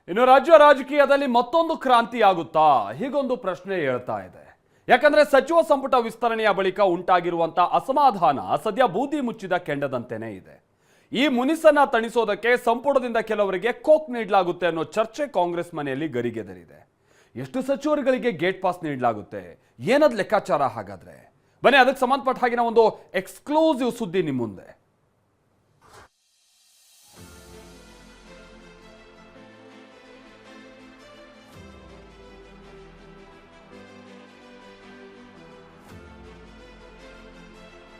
ಇನ್ನು ರಾಜ್ಯ ರಾಜಕೀಯದಲ್ಲಿ ಮತ್ತೊಂದು ಕ್ರಾಂತಿ ಆಗುತ್ತಾ ಹೀಗೊಂದು ಪ್ರಶ್ನೆ ಹೇಳ್ತಾ ಇದೆ. ಯಾಕಂದ್ರೆ ಸಚಿವ ಸಂಪುಟ ವಿಸ್ತರಣೆಯ ಬಳಿಕ ಉಂಟಾಗಿರುವಂತ ಅಸಮಾಧಾನ ಸದ್ಯ ಬೂದಿ ಮುಚ್ಚಿದ ಕೆಂಡದಂತೆಯೇ ಇದೆ. ಈ ಮುನಿಸನ್ನ ತಣಿಸೋದಕ್ಕೆ ಸಂಪುಟದಿಂದ ಕೆಲವರಿಗೆ ಕೋಕ್ ನೀಡಲಾಗುತ್ತೆ ಅನ್ನೋ ಚರ್ಚೆ ಕಾಂಗ್ರೆಸ್ ಮನೆಯಲ್ಲಿ ಗರಿಗೆದರಿದೆ. ಎಷ್ಟು ಸಚಿವರುಗಳಿಗೆ ಗೇಟ್ ಪಾಸ್ ನೀಡಲಾಗುತ್ತೆ, ಏನದ್ ಲೆಕ್ಕಾಚಾರ ಹಾಗಾದ್ರೆ? ಬನ್ನಿ ಅದಕ್ಕೆ ಸಂಬಂಧಪಟ್ಟ ಹಾಗಿನ ಒಂದು ಎಕ್ಸ್ಕ್ಲೂಸಿವ್ ಸುದ್ದಿ ನಿಮ್ಮ ಮುಂದೆ.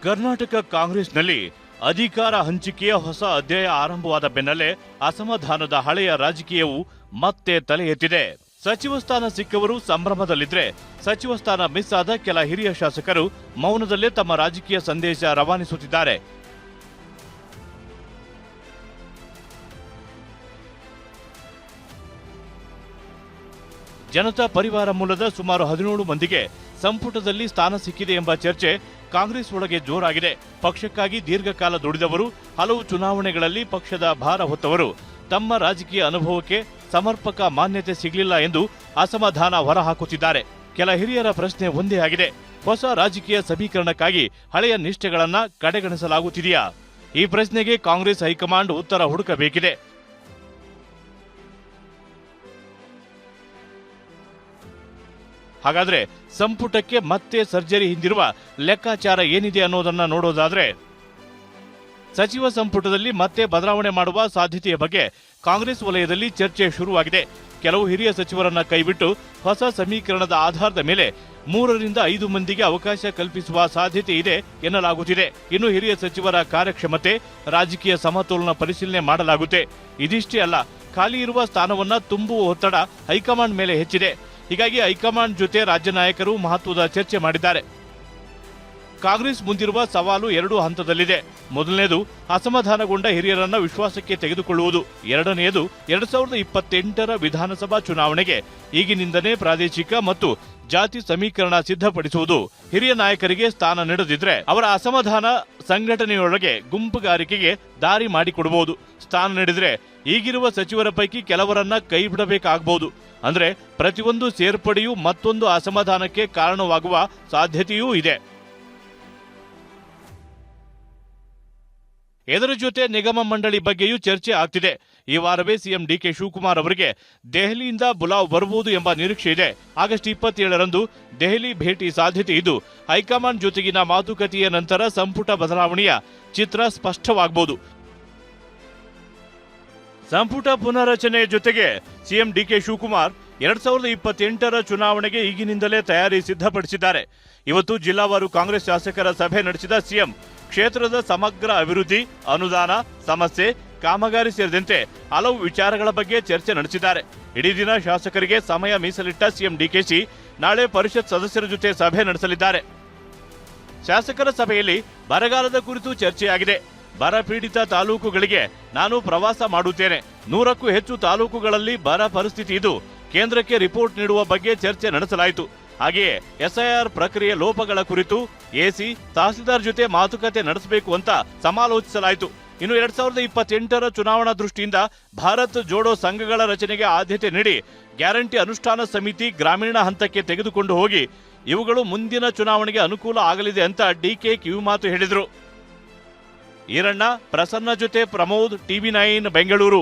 ಕರ್ನಾಟಕ ಕಾಂಗ್ರೆಸ್ನಲ್ಲಿ ಅಧಿಕಾರ ಹಂಚಿಕೆಯ ಹೊಸ ಅಧ್ಯಾಯ ಆರಂಭವಾದ ಬೆನ್ನಲ್ಲೇ ಅಸಮಾಧಾನದ ಹಳೆಯ ರಾಜಕೀಯವು ಮತ್ತೆ ತಲೆ ಎತ್ತಿದೆ. ಸಚಿವ ಸ್ಥಾನ ಸಿಕ್ಕವರು ಸಂಭ್ರಮದಲ್ಲಿದ್ರೆ, ಸಚಿವ ಸ್ಥಾನ ಮಿಸ್ ಆದ ಕೆಲ ಹಿರಿಯ ಶಾಸಕರು ಮೌನದಲ್ಲೇ ತಮ್ಮ ರಾಜಕೀಯ ಸಂದೇಶ ರವಾನಿಸುತ್ತಿದ್ದಾರೆ. ಜನತಾ ಪರಿವಾರ ಮೂಲದ ಸುಮಾರು 17 ಮಂದಿಗೆ ಸಂಪುಟದಲ್ಲಿ ಸ್ಥಾನ ಸಿಕ್ಕಿದೆ ಎಂಬ ಚರ್ಚೆ ಕಾಂಗ್ರೆಸ್ ಒಳಗೆ ಜೋರಾಗಿದೆ. ಪಕ್ಷಕ್ಕಾಗಿ ದೀರ್ಘಕಾಲ ದುಡಿದವರು, ಹಲವು ಚುನಾವಣೆಗಳಲ್ಲಿ ಪಕ್ಷದ ಭಾರ ಹೊತ್ತವರು ತಮ್ಮ ರಾಜಕೀಯ ಅನುಭವಕ್ಕೆ ಸಮರ್ಪಕ ಮಾನ್ಯತೆ ಸಿಗಲಿಲ್ಲ ಎಂದು ಅಸಮಾಧಾನ ಹೊರಹಾಕುತ್ತಿದ್ದಾರೆ. ಕೆಲ ಹಿರಿಯರ ಪ್ರಶ್ನೆ ಒಂದೇ ಆಗಿದೆ: ಹೊಸ ರಾಜಕೀಯ ಸಮೀಕರಣಕ್ಕಾಗಿ ಹಳೆಯ ನಿಷ್ಠೆಗಳನ್ನ ಕಡೆಗಣಿಸಲಾಗುತ್ತಿದೆಯಾ? ಈ ಪ್ರಶ್ನೆಗೆ ಕಾಂಗ್ರೆಸ್ ಹೈಕಮಾಂಡ್ ಉತ್ತರ ಹುಡುಕಬೇಕಿದೆ. ಹಾಗಾದ್ರೆ ಸಂಪುಟಕ್ಕೆ ಮತ್ತೆ ಸರ್ಜರಿ ಹಿಂದಿರುವ ಲೆಕ್ಕಾಚಾರ ಏನಿದೆ ಅನ್ನೋದನ್ನ ನೋಡೋದಾದ್ರೆ, ಸಚಿವ ಸಂಪುಟದಲ್ಲಿ ಮತ್ತೆ ಬದಲಾವಣೆ ಮಾಡುವ ಸಾಧ್ಯತೆಯ ಬಗ್ಗೆ ಕಾಂಗ್ರೆಸ್ ವಲಯದಲ್ಲಿ ಚರ್ಚೆ ಶುರುವಾಗಿದೆ. ಕೆಲವು ಹಿರಿಯ ಸಚಿವರನ್ನ ಕೈಬಿಟ್ಟು ಹೊಸ ಸಮೀಕರಣದ ಆಧಾರದ ಮೇಲೆ 3 ರಿಂದ 5 ಮಂದಿಗೆ ಅವಕಾಶ ಕಲ್ಪಿಸುವ ಸಾಧ್ಯತೆ ಇದೆ ಎನ್ನಲಾಗುತ್ತಿದೆ. ಇನ್ನು ಹಿರಿಯ ಸಚಿವರ ಕಾರ್ಯಕ್ಷಮತೆ, ರಾಜಕೀಯ ಸಮತೋಲನ ಪರಿಶೀಲನೆ ಮಾಡಲಾಗುತ್ತೆ. ಇದಿಷ್ಟೇ ಅಲ್ಲ, ಖಾಲಿ ಇರುವ ಸ್ಥಾನವನ್ನ ತುಂಬುವ ಒತ್ತಡ ಹೈಕಮಾಂಡ್ ಮೇಲೆ ಹೆಚ್ಚಿದೆ. ಹೀಗಾಗಿ ಹೈಕಮಾಂಡ್ ಜೊತೆ ರಾಜ್ಯ ನಾಯಕರು ಮಹತ್ವದ ಚರ್ಚೆ ಮಾಡಿದ್ದಾರೆ. ಕಾಂಗ್ರೆಸ್ ಮುಂದಿರುವ ಸವಾಲು 2 ಹಂತದಲ್ಲಿದೆ. ಮೊದಲನೇದು ಅಸಮಾಧಾನಗೊಂಡ ಹಿರಿಯರನ್ನ ವಿಶ್ವಾಸಕ್ಕೆ ತೆಗೆದುಕೊಳ್ಳುವುದು. ಎರಡನೆಯದು 2028ರ ವಿಧಾನಸಭಾ ಚುನಾವಣೆಗೆ ಈಗಿನಿಂದಲೇ ಪ್ರಾದೇಶಿಕ ಮತ್ತು ಜಾತಿ ಸಮೀಕರಣ ಸಿದ್ಧಪಡಿಸುವುದು. ಹಿರಿಯ ನಾಯಕರಿಗೆ ಸ್ಥಾನ ನೀಡದಿದ್ರೆ ಅವರ ಅಸಮಾಧಾನ ಸಂಘಟನೆಯೊಳಗೆ ಗುಂಪುಗಾರಿಕೆಗೆ ದಾರಿ ಮಾಡಿಕೊಡಬಹುದು. ಸ್ಥಾನ ನೀಡಿದ್ರೆ ಈಗಿರುವ ಸಚಿವರ ಪೈಕಿ ಕೆಲವರನ್ನ ಕೈ ಬಿಡಬೇಕಾಗಬಹುದು. ಅಂದ್ರೆ ಪ್ರತಿಯೊಂದು ಸೇರ್ಪಡೆಯೂ ಮತ್ತೊಂದು ಅಸಮಾಧಾನಕ್ಕೆ ಕಾರಣವಾಗುವ ಸಾಧ್ಯತೆಯೂ ಇದೆ. ಇದರ ಜೊತೆ ನಿಗಮ ಮಂಡಳಿ ಬಗ್ಗೆಯೂ ಚರ್ಚೆ ಆಗ್ತಿದೆ. ಈ ವಾರವೇ ಸಿಎಂ ಡಿಕೆ ಶಿವಕುಮಾರ್ ಅವರಿಗೆ ದೆಹಲಿಯಿಂದ ಬುಲಾವ್ ಬರಬಹುದು ಎಂಬ ನಿರೀಕ್ಷೆ ಇದೆ. ಆಗಸ್ಟ್ 27ರಂದು ದೆಹಲಿ ಭೇಟಿ ಸಾಧ್ಯತೆ ಇದ್ದು, ಹೈಕಮಾಂಡ್ ಜೊತೆಗಿನ ಮಾತುಕತೆಯ ನಂತರ ಸಂಪುಟ ಬದಲಾವಣೆಯ ಚಿತ್ರ ಸ್ಪಷ್ಟವಾಗಬಹುದು. ಸಂಪುಟ ಪುನರಚನೆಯ ಜೊತೆಗೆ ಸಿಎಂ ಡಿಕೆ ಶಿವಕುಮಾರ್ 2028ರ ಚುನಾವಣೆಗೆ ಈಗಿನಿಂದಲೇ ತಯಾರಿ ಸಿದ್ಧಪಡಿಸಿದ್ದಾರೆ. ಇವತ್ತು ಜಿಲ್ಲಾವಾರು ಕಾಂಗ್ರೆಸ್ ಶಾಸಕರ ಸಭೆ ನಡೆಸಿದ ಸಿಎಂ ಕ್ಷೇತ್ರದ ಸಮಗ್ರ ಅಭಿವೃದ್ಧಿ, ಅನುದಾನ, ಸಮಸ್ಯೆ, ಕಾಮಗಾರಿ ಸೇರಿದಂತೆ ಹಲವು ವಿಚಾರಗಳ ಬಗ್ಗೆ ಚರ್ಚೆ ನಡೆಸಿದ್ದಾರೆ. ಇಡೀ ದಿನ ಶಾಸಕರಿಗೆ ಸಮಯ ಮೀಸಲಿಟ್ಟ ಸಿಎಂ ಡಿಕೆಶಿ ನಾಳೆ ಪರಿಷತ್ ಸದಸ್ಯರ ಜೊತೆ ಸಭೆ ನಡೆಸಲಿದ್ದಾರೆ. ಶಾಸಕರ ಸಭೆಯಲ್ಲಿ ಬರಗಾಲದ ಕುರಿತು ಚರ್ಚೆಯಾಗಿದೆ. ಬರ ಪೀಡಿತ ತಾಲೂಕುಗಳಿಗೆ ನಾನು ಪ್ರವಾಸ ಮಾಡುತ್ತೇನೆ. 100ಕ್ಕೂ ಹೆಚ್ಚು ತಾಲೂಕುಗಳಲ್ಲಿ ಬರ ಪರಿಸ್ಥಿತಿ ಇದ್ದು, ಕೇಂದ್ರಕ್ಕೆ ರಿಪೋರ್ಟ್ ನೀಡುವ ಬಗ್ಗೆ ಚರ್ಚೆ ನಡೆಸಲಾಯಿತು. ಹಾಗೆಯೇ ಎಸ್ಐಆರ್ ಪ್ರಕ್ರಿಯೆ ಲೋಪಗಳ ಕುರಿತು ಎಸಿ, ತಹಸೀಲ್ದಾರ್ ಜೊತೆ ಮಾತುಕತೆ ನಡೆಸಬೇಕು ಅಂತ ಸಮಾಲೋಚಿಸಲಾಯಿತು. ಇನ್ನು 2028ರ ಚುನಾವಣಾ ದೃಷ್ಟಿಯಿಂದ ಭಾರತ್ ಜೋಡೋ ಸಂಘಗಳ ರಚನೆಗೆ ಆದ್ಯತೆ ನೀಡಿ ಗ್ಯಾರಂಟಿ ಅನುಷ್ಠಾನ ಸಮಿತಿ ಗ್ರಾಮೀಣ ಹಂತಕ್ಕೆ ತೆಗೆದುಕೊಂಡು ಹೋಗಿ ಇವುಗಳು ಮುಂದಿನ ಚುನಾವಣೆಗೆ ಅನುಕೂಲ ಆಗಲಿದೆ ಅಂತ ಡಿಕೆ ಕಿವಿಮಾತು ಹೇಳಿದರು. ಈರಣ್ಣ, ಪ್ರಸನ್ನ ಜೊತೆ ಪ್ರಮೋದ್, TV9 ಬೆಂಗಳೂರು.